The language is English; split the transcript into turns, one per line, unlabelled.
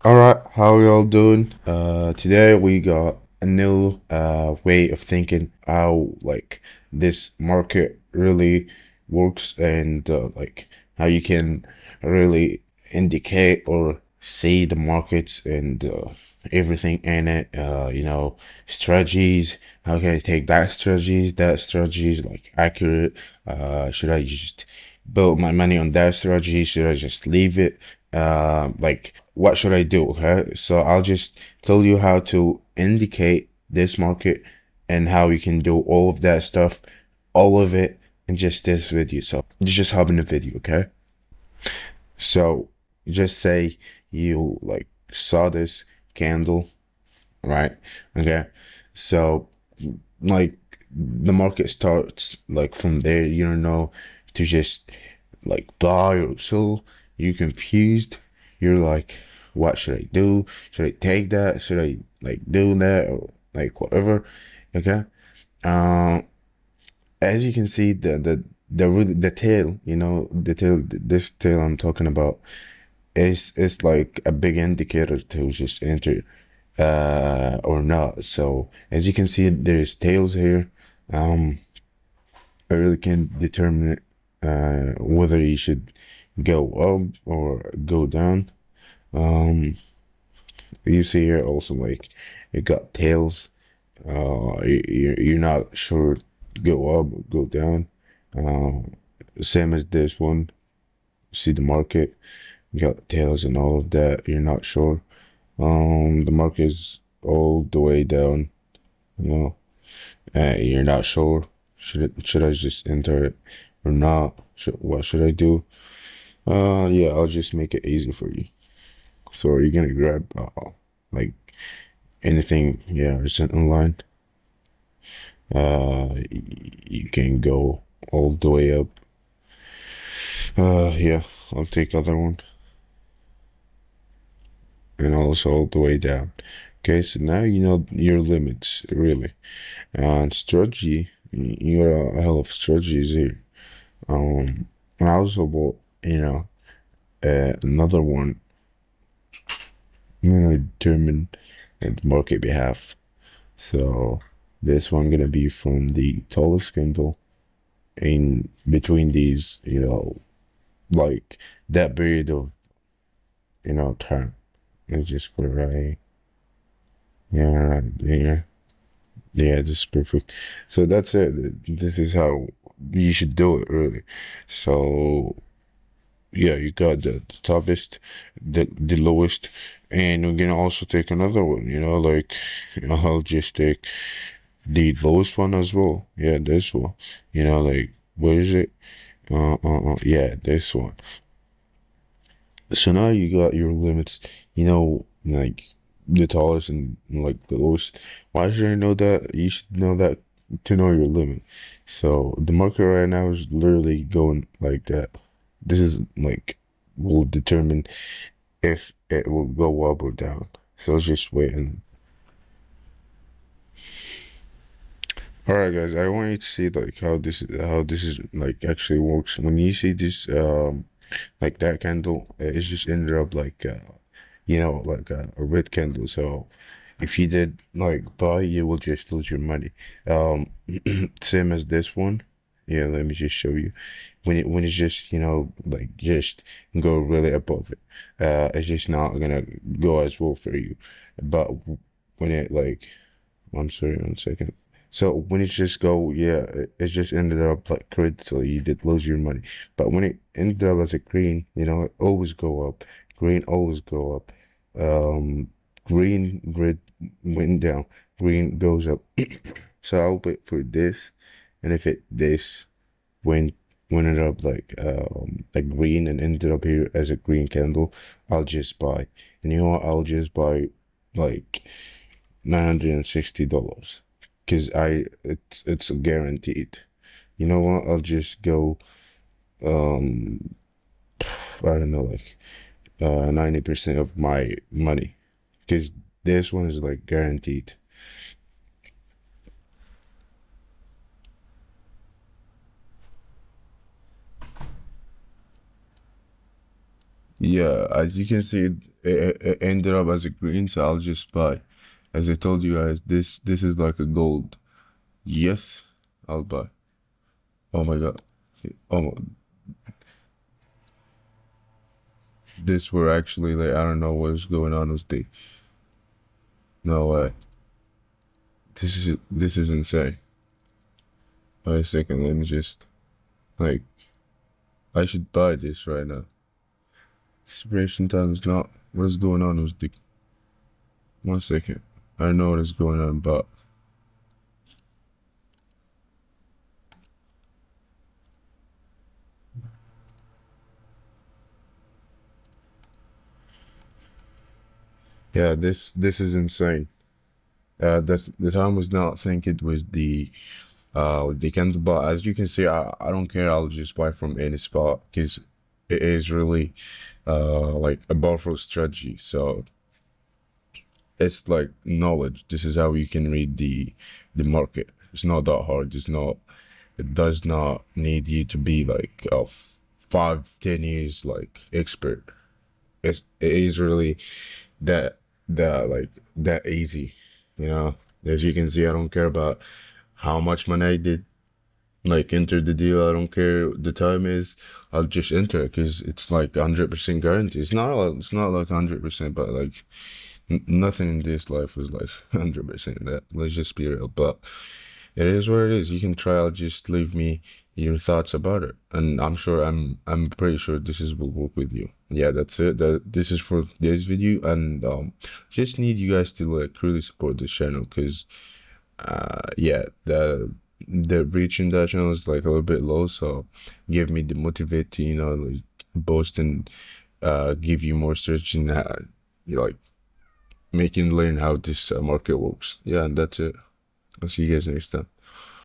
All right, how y'all doing? Today we got a new way of thinking how this market really works and like how you can really indicate or see the markets and everything in it. Strategies. How can I take that strategies? That strategy is like accurate. Should I just build my money on that strategy? Should I just leave it? What should I do? Okay, so I'll just tell you how to indicate this market and how you can do all of that stuff, all of it in just this video. So just hop in the video, okay? So just say you like saw this candle, right? Okay, so like the market starts like from there, you don't know to just like buy or sell. You're confused. You're like, what should I do? Should I take that? Should I like do that or like whatever? Okay. Uh, as you can see, the tail, the tail, this tail I'm talking about is like a big indicator to just enter or not. So as you can see, there's tails here. Um, I really can't determine whether you should go up or go down. Um, you see here also like it got tails. You're not sure go up or go down. Uh, Same as this one. See the market, you got tails and all of that. You're not sure. The market is all the way down. You know, you're not sure. Should I just enter it or not? What should I do? Yeah, I'll just make it easy for you. So you're gonna grab like anything, yeah, recent online. You can go all the way up. Yeah, I'll take other one and also all the way down. Okay, so now you know your limits really. And strategy, you got a hell of strategies here. And I also bought, another one. I'm gonna determine the market behalf. So this one gonna be from the tallest candle in between these, like that period of, time. Let's just put it right. Yeah, right there. Yeah, this is perfect. So that's it. This is how you should do it, really. So yeah, you got the toppest, the lowest, and we're gonna also take another one. Like I'll just take the lowest one as well. Yeah, this one. Like where is it? Yeah, this one. So now you got your limits, like the tallest and like the lowest. Why should I know that? You should know that to know your limit. So the market right now is literally going like that. This is like will determine if it will go up or down. So just wait and all right, guys. I want you to see like how this is like actually works. When you see this like that candle, it's just ended up like like a red candle. So if you did like buy, you will just lose your money. Um, Same as this one. Yeah, let me just show you. When it's just like just go really above it, it's just not gonna go as well for you. But when it like, I'm sorry, 1 second. So when it just go, yeah, it just ended up like red, so you did lose your money. But when it ended up as a green, it always go up. Green always go up. Um, Green, red went down. Green goes up. So I'll wait for this, and if this went went it up like green and ended up here as a green candle, I'll just buy. And you know what? I'll just buy like $960 because it's guaranteed. You know what? I'll just go um I don't know, like 90% of my money because this one is like guaranteed. Yeah, as you can see, it ended up as a green, so I'll just buy. As I told you guys, this is like a gold. Yes, I'll buy. Oh my god. Oh, this were actually like, I don't know what's going on with the. No way. This is insane. Wait a second, let me just like, I should buy this right now. Expiration time is not. What is going on with the? 1 second. I don't know what is going on, but yeah, this is insane. The time was not synced with the candle, but as you can see, I don't care. I'll just buy from any spot because it is really like a powerful strategy. So it's like knowledge. This is how you can read the market. It's not that hard. It does not need you to be like a 5, 10 years like expert. It is really that easy. You know, as you can see, I don't care about how much money I did like enter the deal. I don't care the time is. I'll just enter because it's like 100% guarantee. It's not like 100%, but like nothing in this life is like 100% that. Let's just be real. But it is what it is. You can try. I'll just leave me your thoughts about it, and I'm pretty sure this is will work with you. Yeah, that's it. This is for this video, and just need you guys to like really support this channel because yeah, the reach in that channel is like a little bit low, so give me the motivate to like boast and give you more search and like make you learn how this market works. Yeah, and that's it. I'll see you guys next time.